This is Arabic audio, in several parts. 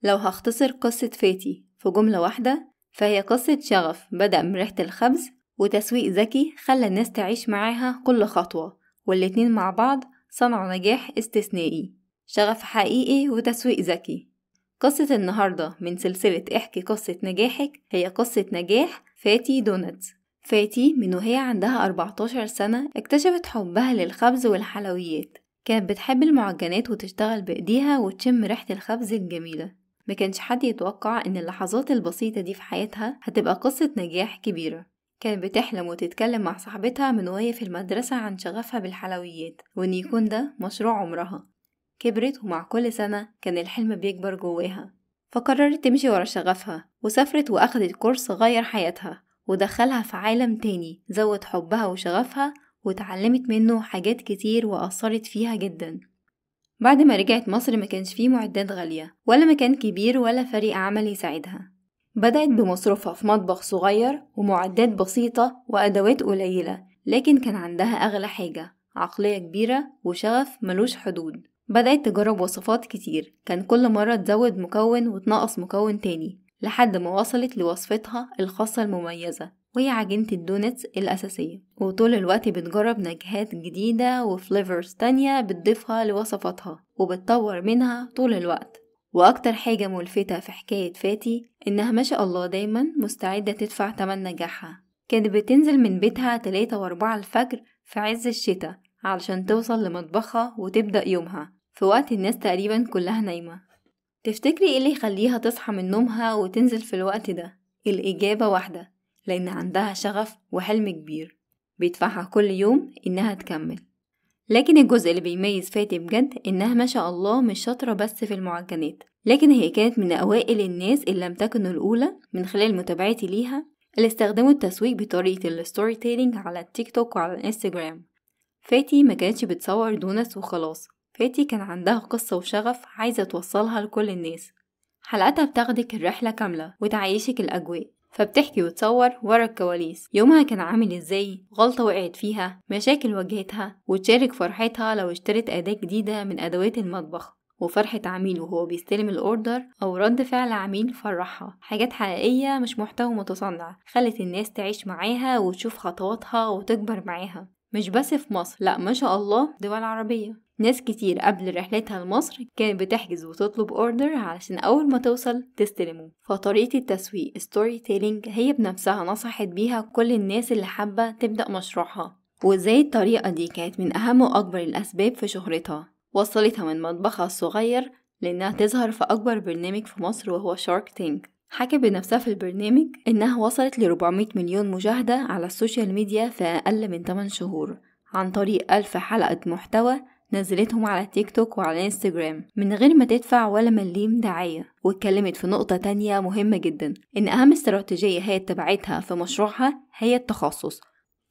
لو هختصر قصة فاتي في جملة واحدة، فهي قصة شغف بدأ من ريحة الخبز وتسويق ذكي خلى الناس تعيش معاها كل خطوة، والاتنين مع بعض صنعوا نجاح استثنائي. شغف حقيقي وتسويق ذكي. قصة النهاردة من سلسلة احكي قصة نجاحك هي قصة نجاح فاتي دونتس. فاتي من وهي عندها 14 سنة اكتشفت حبها للخبز والحلويات. كانت بتحب المعجنات وتشتغل بإيديها وتشم ريحة الخبز الجميلة. ما كانش حد يتوقع إن اللحظات البسيطة دي في حياتها هتبقى قصة نجاح كبيرة. كانت بتحلم وتتكلم مع صاحبتها من وهي في المدرسة عن شغفها بالحلويات وإن يكون ده مشروع عمرها. كبرت ومع كل سنة كان الحلم بيكبر جواها، فقررت تمشي ورا شغفها وسافرت وأخدت كورس غير حياتها ودخلها في عالم تاني زود حبها وشغفها وتعلمت منه حاجات كتير وأثرت فيها جدا. بعد ما رجعت مصر ما كانش فيه معدات غالية ولا مكان كبير ولا فريق عمل يساعدها. بدأت بمصروفها في مطبخ صغير ومعدات بسيطة وأدوات قليلة، لكن كان عندها أغلى حاجة: عقلية كبيرة وشغف ملوش حدود. بدأت تجرب وصفات كتير، كان كل مرة تزود مكون وتنقص مكون تاني لحد ما وصلت لوصفتها الخاصة المميزة، وهي عجينة الدونتس الأساسية. وطول الوقت بتجرب نكهات جديدة وفليفرز تانية بتضيفها لوصفاتها وبتطور منها طول الوقت. وأكتر حاجة ملفتة في حكاية فاتي إنها ما شاء الله دايما مستعدة تدفع تمن نجاحها. كانت بتنزل من بيتها 3 و4 الفجر في عز الشتاء علشان توصل لمطبخها وتبدأ يومها في وقت الناس تقريبا كلها نايمة. تفتكري ايه اللي يخليها تصحى من نومها وتنزل في الوقت ده؟ الإجابة واحدة: لأن عندها شغف وحلم كبير بيدفعها كل يوم إنها تكمل. لكن الجزء اللي بيميز فاتي بجد إنها ما شاء الله مش شاطرة بس في المعجنات، لكن هي كانت من أوائل الناس اللي لم تكن الأولى من خلال متابعتي ليها اللي استخدموا التسويق بطريقة الستوري تيلينج على التيك توك وعلى الانستجرام. فاتي ما كانتش بتصور دونتس وخلاص، فاتي كان عندها قصة وشغف عايزة توصلها لكل الناس. حلقاتها بتاخدك الرحلة كاملة وتعيشك الأجواء، فبتحكي وتصور ورا الكواليس يومها كان عامل ازاي، غلطة وقعت فيها، مشاكل واجهتها، وتشارك فرحتها لو اشترت أداة جديدة من أدوات المطبخ، وفرحة عميل وهو بيستلم الأوردر، أو رد فعل عميل فرحها. حاجات حقيقية مش محتوى متصنع، خلت الناس تعيش معاها وتشوف خطواتها وتكبر معاها، مش بس في مصر، لأ ما شاء الله دول عربية. ناس كتير قبل رحلتها لمصر كانت بتحجز وتطلب اوردر علشان أول ما توصل تستلمه. فطريقة التسويق ستوري تيلينج هي بنفسها نصحت بيها كل الناس اللي حابة تبدأ مشروعها، وازاي الطريقة دي كانت من أهم وأكبر الأسباب في شهرتها، وصلتها من مطبخها الصغير لأنها تظهر في أكبر برنامج في مصر وهو شارك تانك. حكت بنفسها في البرنامج إنها وصلت ل 400 مليون مشاهدة على السوشيال ميديا في أقل من 8 شهور عن طريق 1000 حلقة محتوى نزلتهم على تيك توك وعلى انستجرام من غير ما تدفع ولا مليم دعاية. واتكلمت في نقطة تانية مهمة جدا، إن أهم استراتيجية هي اتبعتها في مشروعها هي التخصص،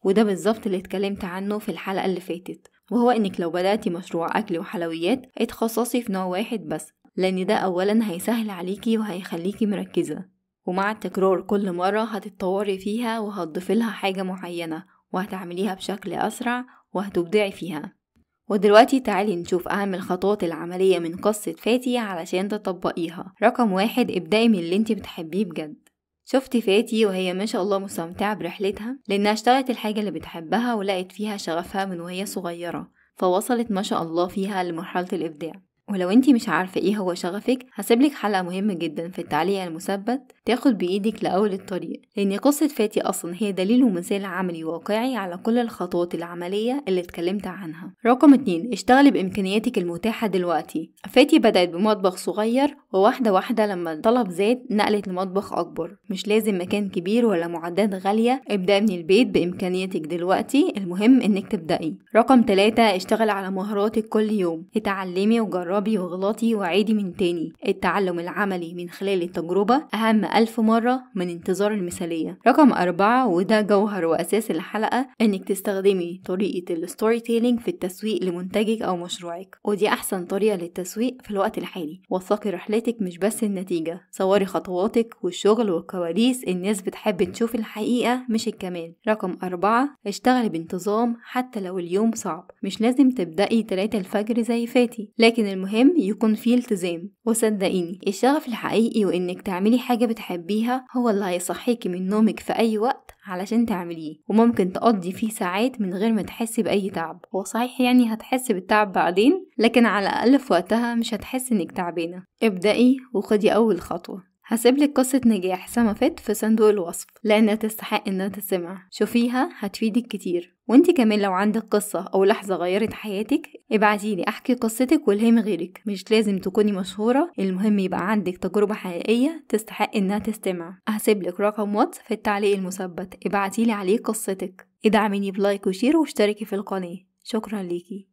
وده بالظبط اللي اتكلمت عنه في الحلقة اللي فاتت، وهو إنك لو بدأتي مشروع أكل وحلويات اتخصصي في نوع واحد بس، لأن ده أولا هيسهل عليكي وهيخليكي مركزة، ومع التكرار كل مرة هتتطوري فيها وهتضيفي لها حاجة معينة وهتعمليها بشكل أسرع وهتبدعي فيها. ودلوقتي تعالي نشوف أهم الخطوات العملية من قصة فاتي علشان تطبقيها. رقم 1: ابدأي من اللي انت بتحبيه بجد. شفتي فاتي وهي ما شاء الله مستمتعة برحلتها لأنها اشتغلت الحاجة اللي بتحبها ولقت فيها شغفها من وهي صغيرة، فوصلت ما شاء الله فيها لمرحلة الإبداع. ولو انتي مش عارفة ايه هو شغفك، هسيبلك حلقة مهمة جدا في التعليق المثبت تاخد بإيدك لأول الطريق، لأن قصة فاتي أصلا هي دليل ومثال عملي واقعي على كل الخطوات العملية اللي اتكلمت عنها. رقم 2: اشتغلي بإمكانياتك المتاحة دلوقتي. فاتي بدأت بمطبخ صغير، وواحدة واحدة لما الطلب زاد نقلت لمطبخ أكبر. مش لازم مكان كبير ولا معدات غالية، ابدأي من البيت بإمكانياتك دلوقتي، المهم انك تبدأي. رقم 3: اشتغلي على مهاراتك كل يوم، اتعلمي وجربي وغلطي وعيدي من تاني. التعلم العملي من خلال التجربة أهم 1000 مرة من انتظار المثالية. رقم 4: وده جوهر وأساس الحلقة، إنك تستخدمي طريقة الستوري تيلينج في التسويق لمنتجك أو مشروعك، ودي أحسن طريقة للتسويق في الوقت الحالي. وثقي رحلتك مش بس النتيجة، صوري خطواتك والشغل والكواليس، الناس بتحب تشوف الحقيقة مش الكمال. رقم 4: اشتغلي بانتظام حتى لو اليوم صعب، مش لازم تبدأي 3 الفجر زي فاتي، لكن المهم يكون فيه التزام. وصدقيني الشغف الحقيقي وإنك تعملي حاجة بتحبيها هو اللي هيصحيكي من نومك في أي وقت علشان تعمليه، وممكن تقضي فيه ساعات من غير ما تحسي بأي تعب. هو صحيح يعني هتحسي بالتعب بعدين، لكن على الأقل في وقتها مش هتحسي إنك تعبانة. ابدأي وخدي أول خطوة. هسيبلك قصة نجاح سما فت في صندوق الوصف لأنها تستحق إنها تسمع، شوفيها هتفيدك كتير. وانتي كمان لو عندك قصة أو لحظة غيرت حياتك ابعتيلي أحكي قصتك والهم غيرك. مش لازم تكوني مشهورة، المهم يبقى عندك تجربة حقيقية تستحق إنها تستمع. هسيبلك رقم واتس في التعليق المثبت، ابعتيلي عليه قصتك. ادعميني بلايك وشير واشتركي في القناة. شكرا ليكي.